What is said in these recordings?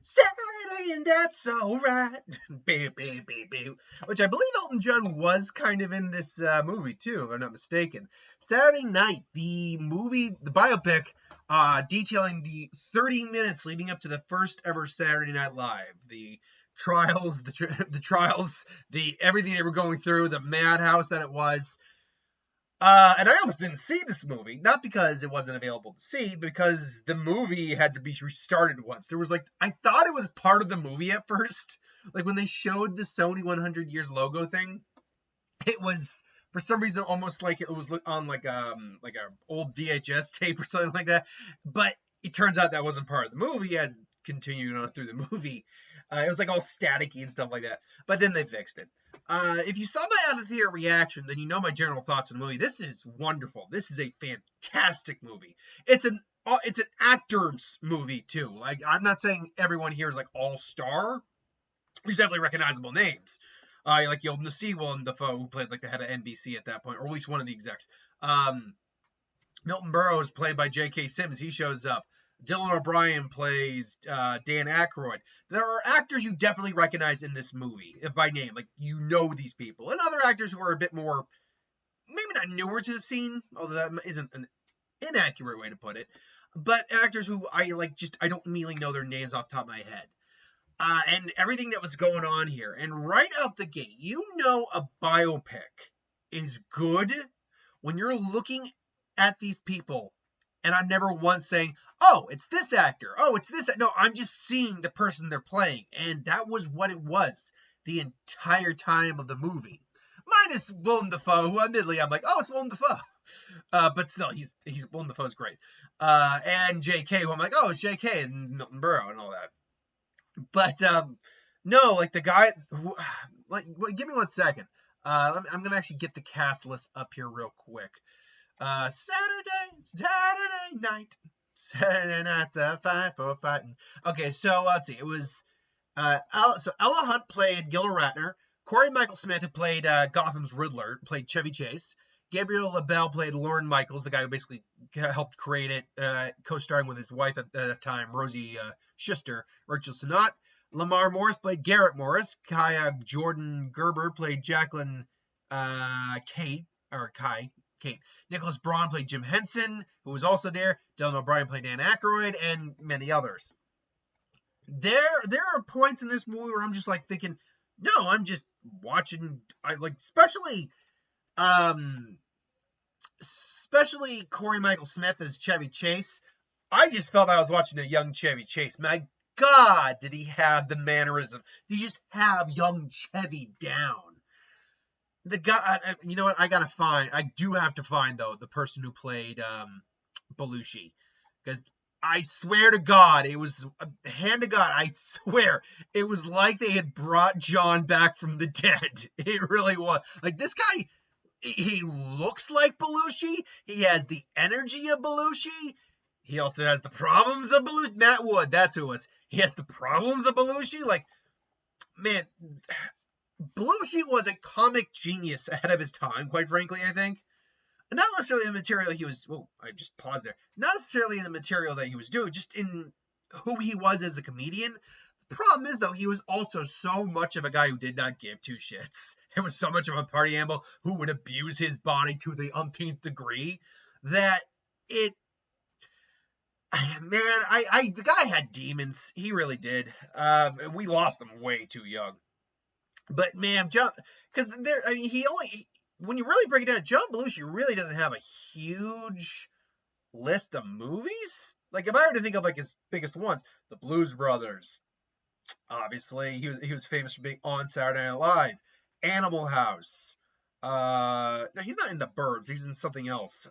Saturday, and that's alright. Which I believe Elton John was kind of in this movie too, if I'm not mistaken. Saturday Night, the movie, the biopic, detailing the 30 minutes leading up to the first ever Saturday Night Live. The trials, the trials, the everything they were going through, the madhouse that it was. And I almost didn't see this movie, not because it wasn't available to see, because the movie had to be restarted once. There was I thought it was part of the movie at first. Like when they showed the Sony 100 Years logo thing, it was for some reason almost like it was on like a old VHS tape or something like that. But it turns out that wasn't part of the movie. As continued on through the movie, it was all staticky and stuff like that. But then they fixed it. If you saw my out of theater reaction, then you know my general thoughts on the movie. This is wonderful. This is a fantastic movie. It's an actor's movie too. I'm not saying everyone here is all star. There's definitely recognizable names. You'll see Willem Dafoe, who played the head of NBC at that point, or at least one of the execs. Milton Burrows, played by J.K. Simmons, he shows up. Dylan O'Brien plays Dan Aykroyd. There are actors you definitely recognize in this movie by name. You know these people. And other actors who are a bit more, maybe not newer to the scene, although that isn't an inaccurate way to put it. But actors who I don't immediately know their names off the top of my head. And everything that was going on here. And right out the gate, you know a biopic is good when you're looking at these people and I'm never once saying, oh, it's this actor. Oh, it's this. No, I'm just seeing the person they're playing. And that was what it was the entire time of the movie. Minus Willem Dafoe, who admittedly I'm oh, it's Willem Dafoe. But still, he's Willem Dafoe's great. And J.K., who I'm oh, it's J.K. and Milton Berle and all that. But no, the guy who, give me 1 second. I'm gonna actually get the cast list up here real quick. Saturday night. Saturday night's a fight for fighting. Okay, so let's see. It was Ella Hunt played Gilda Radner. Corey Michael Smith, who played Gotham's Riddler, played Chevy Chase. Gabriel LaBelle played Lorne Michaels, the guy who basically helped create it, co-starring with his wife at the time, Rosie Schuster, Rachel Sennott. Lamar Morris played Garrett Morris. Kaya Jordan Gerber played Jacqueline Kate. Nicholas Braun played Jim Henson, who was also there. Dylan O'Brien played Dan Aykroyd, and many others. There are points in this movie where I'm just thinking, no, I'm just watching. Especially Corey Michael Smith as Chevy Chase. I just felt I was watching a young Chevy Chase. My God, did he have the mannerism? Did he just have young Chevy down? The guy, you know what? I do have to find though the person who played Belushi, because I swear to God, it was hand to God. I swear it was like they had brought John back from the dead. It really was. This guy, he looks like Belushi. He has the energy of Belushi. He also has the problems of Belushi. Matt Wood, that's who it was. He has the problems of Belushi. Man, Belushi was a comic genius ahead of his time, quite frankly, I think. Not necessarily in the material he was... Oh, I just paused there. Not necessarily in the material that he was doing, just in who he was as a comedian. The problem is, though, he was also so much of a guy who did not give two shits. It was so much of a party animal who would abuse his body to the umpteenth degree that it... Man, the guy had demons. He really did. We lost him way too young. But man, because when you really break it down, John Belushi really doesn't have a huge list of movies. If I were to think of his biggest ones, The Blues Brothers, obviously he was famous for being on Saturday Night Live, Animal House. No, he's not in The Burbs. He's in something else.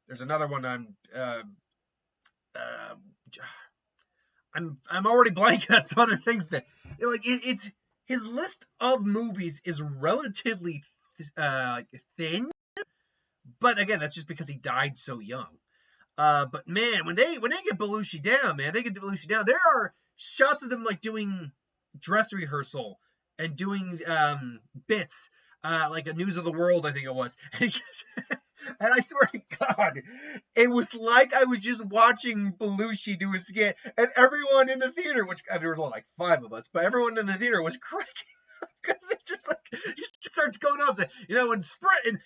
There's another one I'm already blanking on some other things that it's. His list of movies is relatively thin, but again, that's just because he died so young. But man, when they get Belushi down, there are shots of them doing dress rehearsal and doing bits, like a News of the World, I think it was. And I swear to God, it was like I was just watching Belushi do a skit, and everyone in the theater, which there was only like 5 of us, but everyone in the theater was cracking up because it just like he just starts going on, saying, in spring,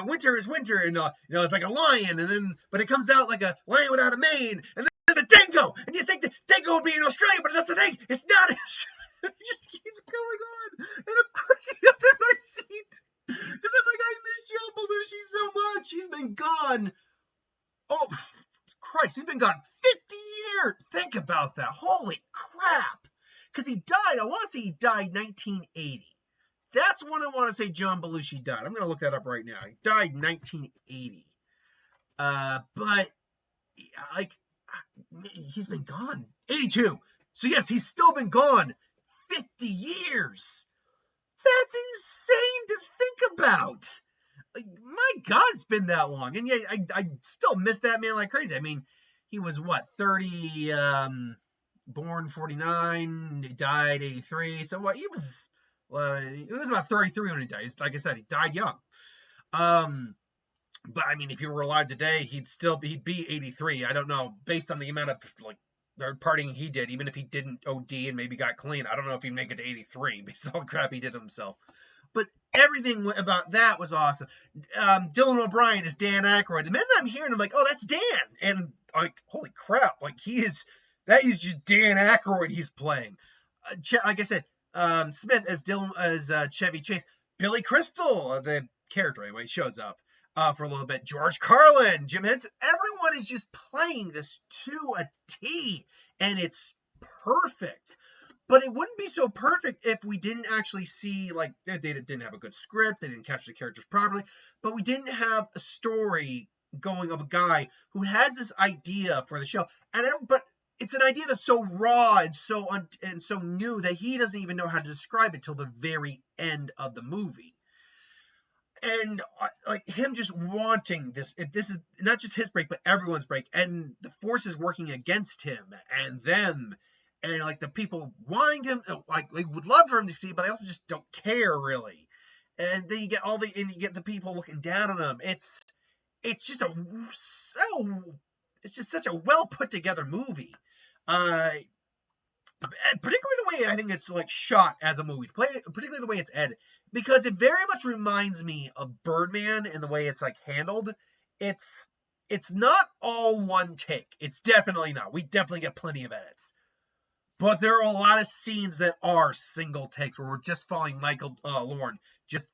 winter is winter, and it's like a lion, and then but it comes out like a lion without a mane, and then the dingo, and you think the dingo would be in Australia, but that's the thing, it's not in Australia. It just keeps going on, and I'm cracking up in my seat. Because I'm like, I miss John Belushi so much. He's been gone. Oh, Christ, he's been gone 50 years. Think about that. Holy crap. Because he died, I want to say he died 1980. That's when I want to say John Belushi died. I'm going to look that up right now. He died 1980. But, like, he's been gone. 82. So, yes, he's still been gone 50 years. That's insane to think about. Like, my God, it's been that long. And yeah, I still miss that man like crazy. I mean, he was, 30, born 49, he died 83. So, he was about 33 when he died. Like I said, he died young. But, I mean, if he were alive today, he'd be 83. I don't know, based on the amount of, the partying he did, even if he didn't OD and maybe got clean, I don't know if he'd make it to 83 based on all the crap he did to himself. But everything about that was awesome. Dylan O'Brien is Dan Aykroyd. The minute I'm hearing, I'm like, oh, that's Dan. And like, holy crap, like that is just Dan Aykroyd he's playing. Like I said, Smith as Chevy Chase. Billy Crystal, the character anyway, shows up. For a little bit. George Carlin, Jim Henson, everyone is just playing this to a T, and it's perfect. But it wouldn't be so perfect if we didn't actually see, like, they didn't have a good script, they didn't capture the characters properly, but we didn't have a story going of a guy who has this idea for the show, but it's an idea that's so raw and so new that he doesn't even know how to describe it till the very end of the movie. And like him just wanting this is not just his break, but everyone's break, and the forces working against him and them, and like the people wanting him, like they would love for him to see, but they also just don't care really. And then you get the people looking down on him. It's just such a well put together movie. Particularly the way I think it's like shot as a movie, particularly the way it's edited, because it very much reminds me of Birdman in the way it's like handled. It's not all one take. It's definitely not. We definitely get plenty of edits, but there are a lot of scenes that are single takes where we're just following Michael Lorne, just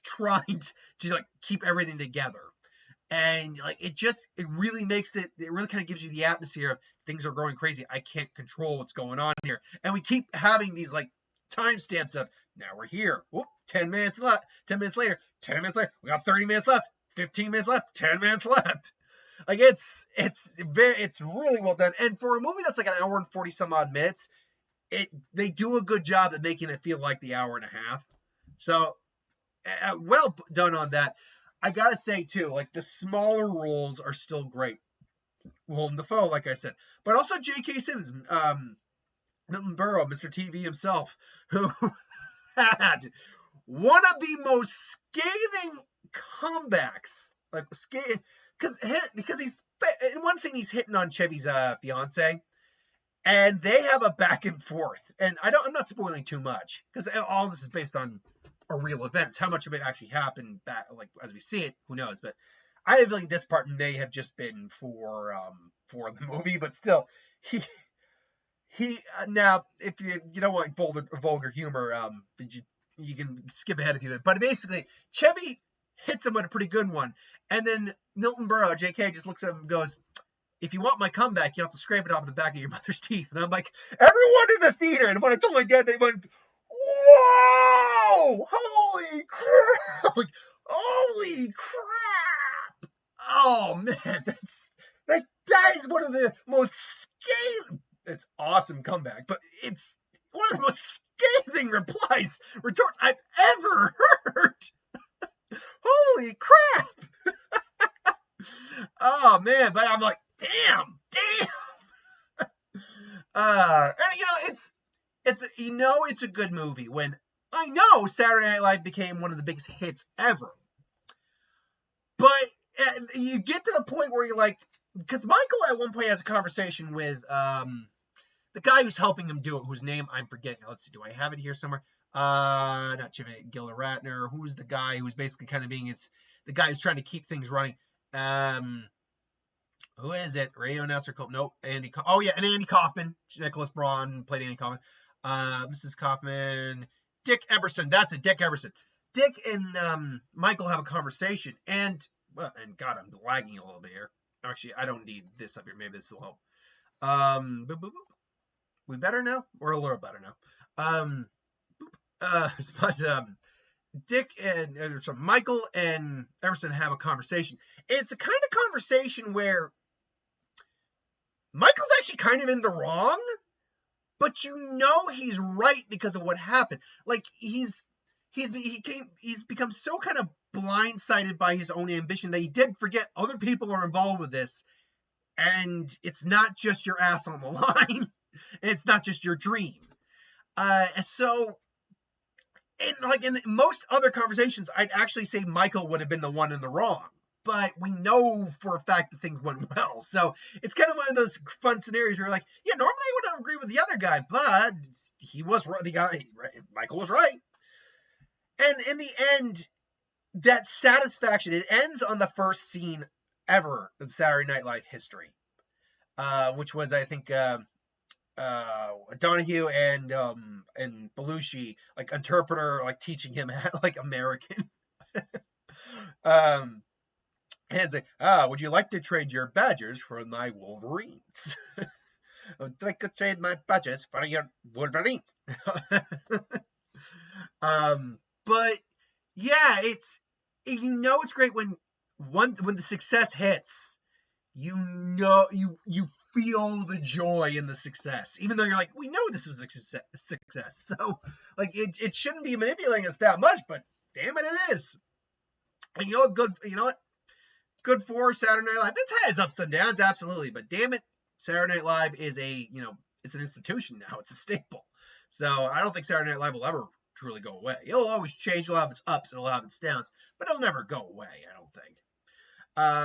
trying to like keep everything together. And like it really makes it really kind of gives you the atmosphere of things are going crazy. I can't control what's going on here. And we keep having these like timestamps of now we're here. Whoop, 10 minutes left. 10 minutes later. 10 minutes later. We got 30 minutes left. 15 minutes left. 10 minutes left. Like it's really well done. And for a movie that's like an hour and 40 some odd minutes, they do a good job at making it feel like the hour and a half. So well done on that. I gotta say too, like the smaller roles are still great. Willem Dafoe, like I said, but also J.K. Simmons, Milton Berle, Mr. TV himself, who had one of the most scathing comebacks, like because he's in one scene he's hitting on Chevy's fiance, and they have a back and forth, and I'm not spoiling too much because all this is based on are real events. How much of it actually happened back, like as we see it, who knows? But I have a feeling this part may have just been for the movie, but still, he now if you don't want vulgar humor, you can skip ahead if you. But basically, Chevy hits him with a pretty good one, and then Milton Berle, J.K. just looks at him and goes, "If you want my comeback, you have to scrape it off the back of your mother's teeth." And I'm like, everyone in the theater, and when I told my dad, they went, "Whoa! Holy crap! Like, holy crap! Oh man, that is one of the most scathing. It's awesome comeback, but it's one of the most scathing retorts I've ever heard. Holy crap! Oh man, but I'm like, damn. And it's a good movie when I know Saturday Night Live became one of the biggest hits ever. And you get to the point where you're like, because Michael at one point has a conversation with the guy who's helping him do it, whose name I'm forgetting. Let's see, do I have it here somewhere? Not Jimmy Gilder Ratner. Who's the guy who's basically kind of being the guy who's trying to keep things running? Who is it? Radio announcer called Nope. Andy. Oh yeah, and Andy Kaufman. Nicholas Braun played Andy Kaufman. Mrs. Kaufman. Dick Emerson. That's it. Dick Emerson. Dick and Michael have a conversation, and God, I'm lagging a little bit here. Actually, I don't need this up here. Maybe this will help. Boop, boop, boop. We better now? We're a little better now. But Dick and Michael and Emerson have a conversation. It's the kind of conversation where Michael's actually kind of in the wrong, but you know he's right because of what happened. Like he's become so kind of blindsided by his own ambition that he did forget other people are involved with this, and it's not just your ass on the line. It's not just your dream. So, in most other conversations, I'd actually say Michael would have been the one in the wrong. But we know for a fact that things went well. So it's kind of one of those fun scenarios where you're like, yeah, normally I wouldn't agree with the other guy, but he was right. Michael was right. And in the end, that satisfaction, it ends on the first scene ever of Saturday Night Live history, which was, I think, Donahue and Belushi, like interpreter, like teaching him like American. And say, would you like to trade your Badgers for my Wolverines? I'd like to trade my Badgers for your Wolverines. But yeah, it's great when the success hits. You feel the joy in the success, even though you're like, we know this was a success. So like it shouldn't be manipulating us that much, but damn it, it is. And you know what? Good for Saturday Night Live. It's had its ups and downs, absolutely, but damn it, Saturday Night Live is it's an institution now. It's a staple. So I don't think Saturday Night Live will ever truly go away. It'll always change. It'll have its ups and it'll have its downs, but it'll never go away, I don't think.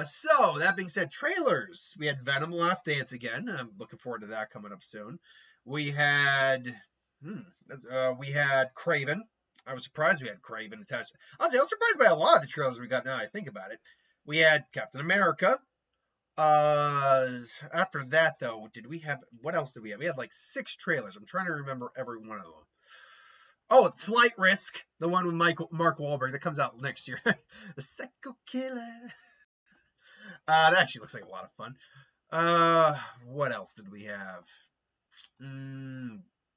So that being said, trailers. We had Venom: Last Dance again. I'm looking forward to that coming up soon. We had Kraven. I was surprised we had Kraven attached. Honestly, I was surprised by a lot of the trailers we got now I think about it. We had Captain America. After that, though, what else did we have? We had like 6 trailers. I'm trying to remember every one of them. Oh, Flight Risk, the one with Mark Wahlberg that comes out next year. The Psycho Killer. That actually looks like a lot of fun. What else did we have?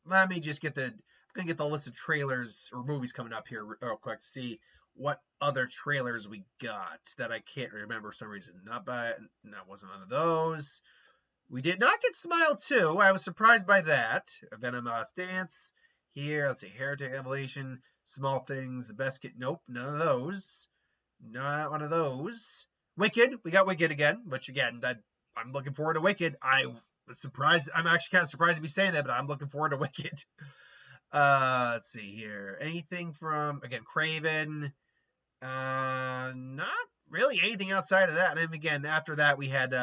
Let me just I'm gonna get the list of trailers or movies coming up here real quick to see what other trailers we got that I can't remember for some reason. That wasn't one of those. We did not get Smile 2. I was surprised by that. Venom: Last Dance. Here, let's see. Heretic Evolution. Small Things. The Best Kid. Nope, none of those. Not one of those. Wicked. We got Wicked again, which again, I'm looking forward to Wicked. I was surprised. I'm actually kind of surprised to be saying that, but I'm looking forward to Wicked. Let's see here. Anything from, again, Kraven. Not really anything outside of that. And again, after that, we had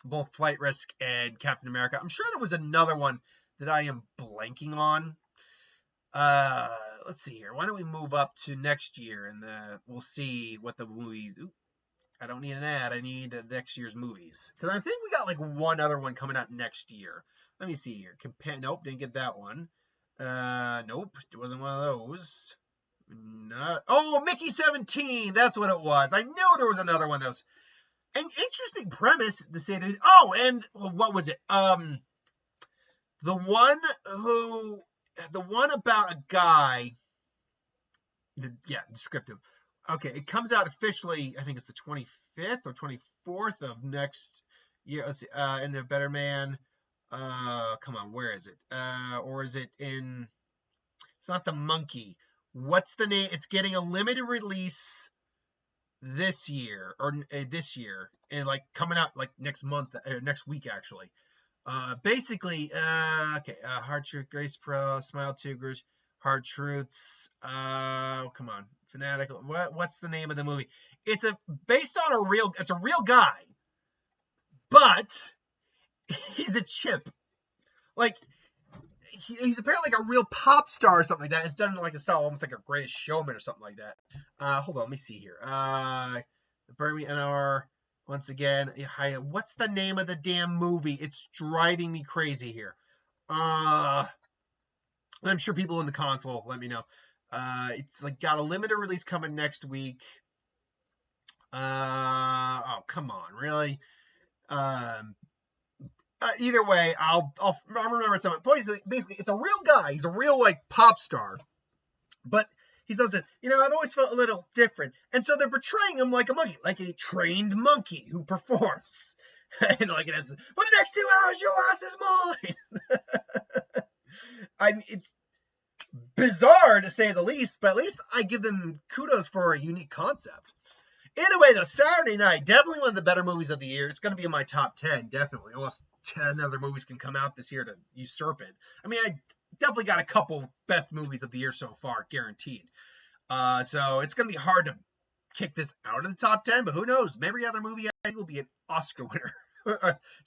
both Flight Risk and Captain America. I'm sure there was another one that I am blanking on. Let's see here. Why don't we move up to next year and we'll see what the movies. I don't need an ad. I need next year's movies. Because I think we got like one other one coming out next year. Let me see here. Nope, didn't get that one. Nope, it wasn't one of those. Mickey 17. That's what it was. I knew there was another one that was an interesting premise to say. And what was it? The one about a guy. Yeah, descriptive. Okay, it comes out officially. I think it's the 25th or 24th of next year. Let's see. In the Better Man. Come on, where is it? Or is it in? It's not The Monkey. What's the name? It's getting a limited release this year and like coming out like next month or next week actually. Basically, okay. Hard Truth, Grace Pro, Smile 2, Hard Truths. Come on. Fanatical. What's the name of the movie? It's based on a real guy, but he's a chimp. Like, he's apparently like a real pop star or something like that. It's done in like a style almost like a Greatest Showman or something like that. Hold on, let me see here. Burn NR once again. What's the name of the damn movie? It's driving me crazy here. I'm sure people in the console will let me know. It's like got a limited release coming next week. Oh, come on, really? Either way, I'll remember something. Basically, it's a real guy. He's a real like pop star, but he says, I've always felt a little different, and so they're portraying him like a monkey, like a trained monkey who performs. And like it's, for the next 2 hours, your ass is mine. It's bizarre to say the least, but at least I give them kudos for a unique concept. Either way, though, Saturday Night, definitely one of the better movies of the year. It's going to be in my top 10, definitely. Unless 10 other movies can come out this year to usurp it. I mean, I definitely got a couple best movies of the year so far, guaranteed. So it's going to be hard to kick this out of the top 10, but who knows? Maybe every other movie I think will be an Oscar winner.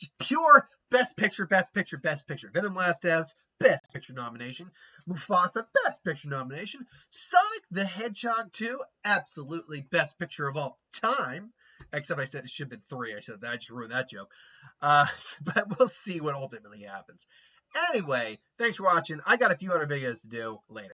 Just pure best picture. Venom Last Dance, best picture nomination. Mufasa, best picture nomination. Sonic the Hedgehog 2, absolutely best picture of all time. Except I said it should have been 3. I said that. I just ruined that joke. But we'll see what ultimately happens. Anyway, thanks for watching. I got a few other videos to do later.